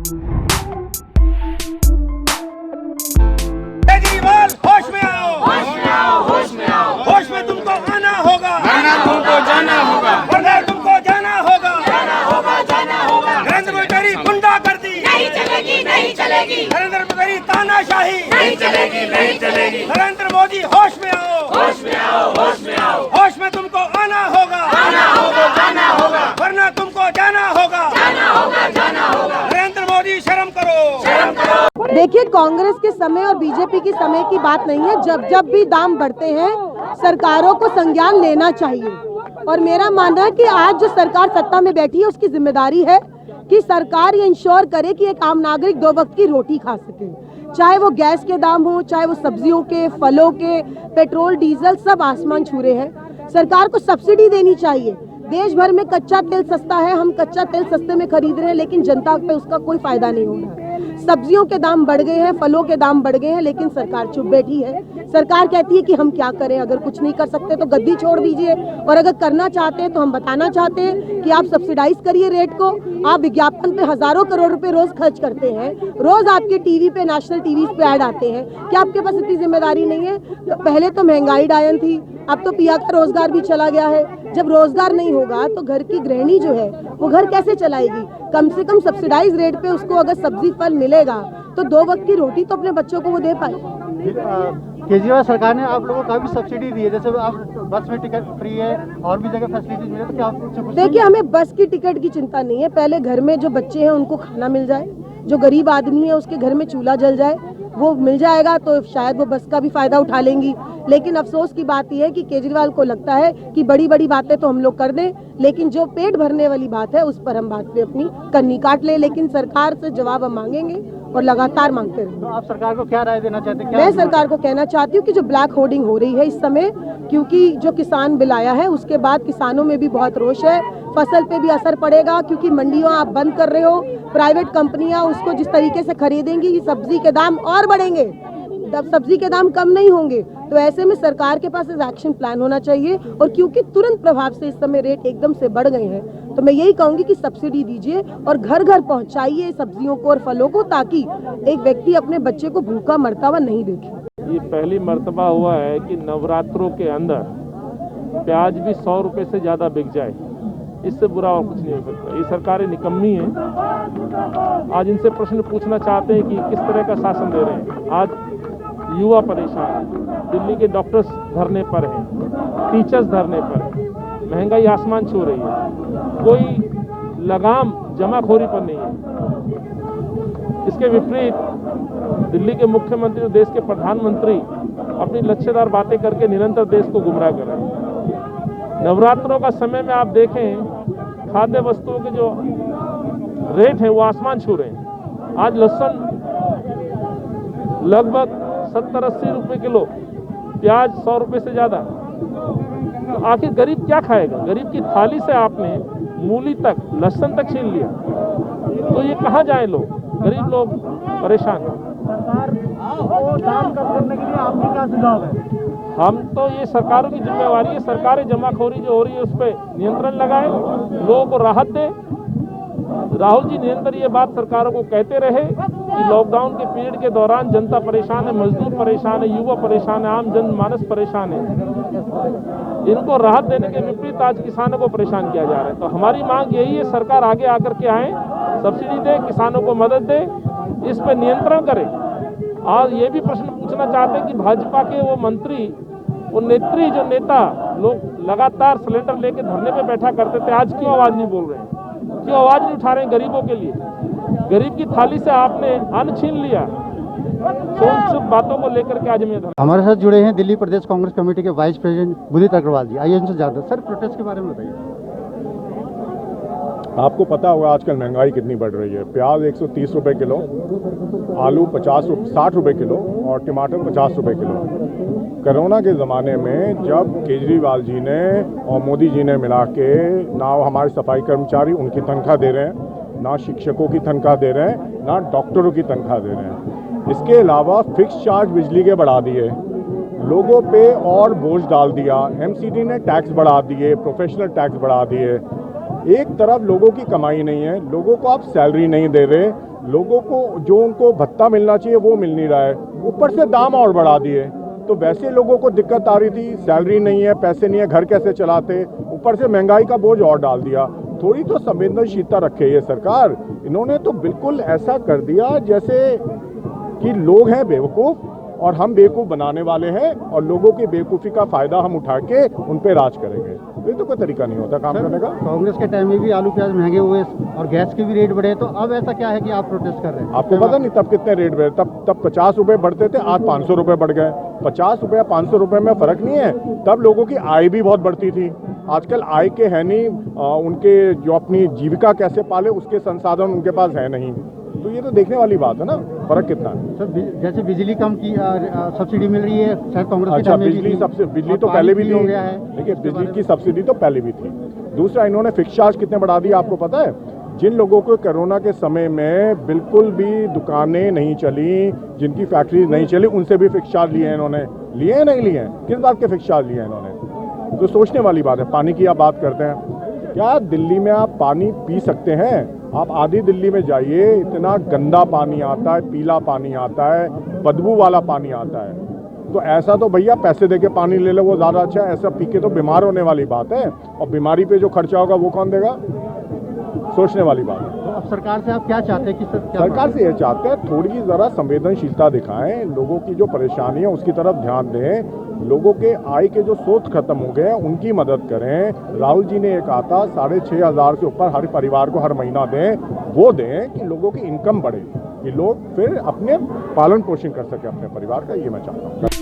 केजरीवाल होश में आओ, होश में आओ, होश में आओ, होश में तुमको आना होगा, वरना तुमको जाना होगा, वरना तुमको जाना होगा, जाना होगा, जाना होगा। नरेंद्र मोदी तेरी गुंडागर्दी नहीं चलेगी, नहीं चलेगी, नरेंद्र मोदी तेरी तानाशाही नहीं चलेगी, नहीं चलेगी। नरेंद्र मोदी होश में आओ, होश में आओ, होश में आओ, होश में तुमको आना होगा, आना होगा, जाना होगा, वरना तुमको जाना होगा, जाना होगा, जाना होगा। नरेंद्र मोदी शर्म करो, शर्म करो। देखिए, कांग्रेस के समय और बीजेपी के समय की बात नहीं है। जब जब भी दाम बढ़ते हैं सरकारों को संज्ञान लेना चाहिए। और मेरा मानना है कि आज जो सरकार सत्ता में बैठी है उसकी जिम्मेदारी है कि सरकार ये इंश्योर करे कि एक आम नागरिक 2 वक्त की रोटी खा सके। चाहे वो गैस के दाम हो, चाहे वो सब्जियों के, फलों के, पेट्रोल, डीजल, सब आसमान छू रहे हैं। सरकार को सब्सिडी देनी चाहिए। देश भर में कच्चा तेल सस्ता है, हम कच्चा तेल सस्ते में खरीद रहे हैं, लेकिन जनता पे उसका कोई फायदा नहीं हो रहा है। सब्जियों के दाम बढ़ गए हैं, फलों के दाम बढ़ गए हैं, लेकिन सरकार चुप बैठी है। सरकार कहती है कि हम क्या करें, अगर कुछ नहीं कर सकते तो गद्दी छोड़ दीजिए, और अगर करना चाहते हैं तो हम बताना चाहते हैं कि आप सब्सिडाइज करिए रेट को। आप विज्ञापन पे हजारों करोड़ रुपए रोज खर्च करते हैं, रोज आपके टीवी पे, नेशनल टीवी पे ऐड आते हैं। क्या आपके पास इतनी जिम्मेदारी नहीं है? तो पहले तो महंगाई डायन थी, अब तो पिया का रोजगार भी चला गया है। जब रोजगार नहीं होगा तो घर की गृहिणी जो है वो घर कैसे चलाएगी? कम से कम सब्सिडाइज रेट पे उसको अगर सब्जी फल मिलेगा तो 2 वक्त की रोटी तो अपने बच्चों को वो दे पाए। केजरीवाल सरकार ने आप लोगों को काफी सब्सिडी दी है, जैसे आप बस में टिकट फ्री है और भी जगह फैसिलिटीज मिले, तो क्या आप कुछ? देखिए, हमें बस की टिकट की चिंता नहीं है। पहले घर में जो बच्चे हैं उनको खाना मिल जाए, जो गरीब आदमी है उसके घर में चूल्हा जल जाए, वो मिल जाएगा तो शायद वो बस का भी फायदा उठा लेंगी। लेकिन अफसोस की बात यह है कि केजरीवाल को लगता है कि बड़ी बड़ी बातें तो हम लोग कर दें, लेकिन जो पेट भरने वाली बात है उस पर हम बात पे अपनी कन्नी काट ले। लेकिन सरकार से जवाब हम मांगेंगे और लगातार मांगते रहेंगे। तो आप सरकार को क्या राय देना चाहते हैं? मैं सरकार को कहना चाहती हूँ कि जो ब्लैक होर्डिंग हो रही है इस समय, क्योंकि जो किसान बिल आया है उसके बाद किसानों में भी बहुत रोष है, फसल पे भी असर पड़ेगा, क्योंकि मंडियों आप बंद कर रहे हो, प्राइवेट कंपनियां उसको जिस तरीके से खरीदेंगी, सब्जी के दाम और बढ़ेंगे, तब सब्जी के दाम कम नहीं होंगे। तो ऐसे में सरकार के पास एक्शन प्लान होना चाहिए। और क्योंकि तुरंत प्रभाव से इस समय रेट एकदम से बढ़ गए हैं, तो मैं यही कहूंगी कि सब्सिडी दीजिए और घर घर पहुंचाइए सब्जियों को और फलों को, ताकि एक व्यक्ति अपने बच्चे को भूखा मरता हुआ नहीं देखे। ये पहली मर्तबा हुआ है कि नवरात्रों के अंदर प्याज भी 100 रुपये से ज़्यादा बिक जाए। इससे बुरा और कुछ नहीं हो सकता। ये सरकारें निकम्मी हैं। आज इनसे प्रश्न पूछना चाहते हैं कि किस तरह का शासन दे रहे हैं। आज युवा परेशान हैं, दिल्ली के डॉक्टर्स धरने पर हैं, टीचर्स धरने पर हैं, महंगाई आसमान छू रही है, कोई लगाम जमाखोरी पर नहीं है। इसके विपरीत दिल्ली के मुख्यमंत्री और देश के प्रधानमंत्री अपनी लक्ष्यदार बातें करके निरंतर देश को गुमराह कर रहे हैं। नवरात्रों का समय में आप देखें, खाद्य वस्तुओं के जो रेट हैं वो आसमान छू रहे हैं। आज लहसुन लगभग 70-80 रुपये किलो, प्याज 100 रुपये से ज़्यादा। तो आखिर गरीब क्या खाएगा? गरीब की थाली से आपने मूली तक, लहसुन तक छीन लिया, तो ये कहाँ जाए लोग? गरीब लोग परेशान हैं। सरकार को दाम कम करने के लिए आपकी क्या सुझाव है? हम तो ये सरकारों की जिम्मेवारी है, सरकारें जमाखोरी जो हो रही है उस पर नियंत्रण लगाए, लोगों को राहत दे। राहुल जी निरंतर ये बात सरकारों को कहते रहे कि लॉकडाउन के पीरियड के दौरान जनता परेशान है, मजदूर परेशान है, युवा परेशान है, आम जनमानस परेशान है। इनको राहत देने के विपरीत आज किसानों को परेशान किया जा रहा है। तो हमारी मांग यही है, सरकार आगे आकर के आए, सब्सिडी दे, किसानों को मदद दे, इस पर नियंत्रण करे। और ये भी प्रश्न पूछना चाहते हैं कि भाजपा के वो मंत्री, वो नेत्री, जो नेता लोग लगातार सिलेंडर लेके धरने पे बैठा करते थे, आज क्यों आवाज नहीं बोल रहे हैं? क्यों आवाज नहीं उठा रहे हैं गरीबों के लिए? गरीब की थाली से आपने अन्न छीन लिया। शुभ बातों को लेकर के आज मैं हमारे साथ जुड़े हैं दिल्ली प्रदेश कांग्रेस कमेटी के वाइस प्रेसिडेंट बुदित अग्रवाल जी। आइए उनसे जानते हैं। सर, प्रोटेस्ट के बारे में बताइए। आपको पता होगा आजकल महंगाई कितनी बढ़ रही है। प्याज 130 रुपये किलो, आलू 60 रुपये किलो और टमाटर 50 रुपये किलो। कोरोना के ज़माने में जब केजरीवाल जी ने और मोदी जी ने मिला के ना हमारे सफाई कर्मचारी उनकी तनख्वाह दे रहे हैं, ना शिक्षकों की तनख्वाह दे रहे हैं, ना डॉक्टरों की तनख्वाह दे रहे हैं। इसके अलावा फिक्स चार्ज बिजली के बढ़ा दिए, लोगों पे और बोझ डाल दिया। एमसीडी ने टैक्स बढ़ा दिए, प्रोफेशनल टैक्स बढ़ा दिए। एक तरफ लोगों की कमाई नहीं है, लोगों को आप सैलरी नहीं दे रहे, लोगों को जो उनको भत्ता मिलना चाहिए वो मिल नहीं रहा है, ऊपर से दाम और बढ़ा दिए। तो वैसे लोगों को दिक्कत आ रही थी, सैलरी नहीं है, पैसे नहीं है, घर कैसे चलाते, ऊपर से महंगाई का बोझ और डाल दिया। थोड़ी तो संवेदनशीलता रखे ये सरकार। इन्होंने तो बिल्कुल ऐसा कर दिया जैसे कि लोग हैं बेवकूफ़ और हम बेवकूफ़ बनाने वाले हैं और लोगों की बेवकूफ़ी का फ़ायदा हम उठा के उन पे राज करेंगे। ये तो कोई तरीका नहीं होता काम करने का। कांग्रेस के टाइम में भी आलू प्याज महंगे हुए और गैस के भी रेट बढ़े, तो अब ऐसा क्या है कि आप प्रोटेस्ट कर रहे हैं? आपको पता नहीं तब कितने रेट बढ़े? तब 50 रुपये बढ़ते थे, आज 500 रुपये बढ़ गए। 50 रुपये 500 रुपये में फ़र्क नहीं है। तब लोगों की आय भी बहुत बढ़ती थी, आजकल आय के है नहीं, उनके जो अपनी जीविका कैसे पाले उसके संसाधन उनके पास है नहीं। तो ये तो देखने वाली बात है ना, फर्क कितना है। सर जैसे बिजली कम की सब्सिडी मिल रही है, शायद कांग्रेस के अच्छा, टाइम में बिजली तो पहले भी हो थी। गया है। देखिए, बिजली की सब्सिडी तो पहले भी थी। दूसरा, इन्होंने फिक्स चार्ज कितने बढ़ा दिए आपको पता है? जिन लोगों को कोरोना के समय में बिल्कुल भी दुकानें नहीं चली, जिनकी फैक्ट्री नहीं चली, उनसे भी फिक्स चार्ज लिए हैं इन्होंने। लिए हैं नहीं लिए हैं? किस बात के फिक्स चार्ज लिए हैं इन्होंने? तो सोचने वाली बात है। पानी की आप बात करते हैं, क्या दिल्ली में आप पानी पी सकते हैं? आप आधी दिल्ली में जाइए, इतना गंदा पानी आता है, पीला पानी आता है, बदबू वाला पानी आता है। तो ऐसा तो भैया पैसे देके पानी ले लो वो ज़्यादा अच्छा है। ऐसा पी के तो बीमार होने वाली बात है, और बीमारी पे जो खर्चा होगा वो कौन देगा? सोचने वाली बात है। तो अब सरकार से आप क्या चाहते हैं कि सरकार से ये चाहते हैं थोड़ी ज़रा संवेदनशीलता दिखाएं, लोगों की जो परेशानी है उसकी तरफ ध्यान दें, लोगों के आय के जो स्रोत खत्म हो गए हैं उनकी मदद करें। राहुल जी ने एक आता 6,500 से ऊपर हर परिवार को हर महीना दें, वो दें कि लोगों की इनकम बढ़े, कि लोग फिर अपने पालन पोषण कर सकें अपने परिवार का। ये मैं चाहता हूँ।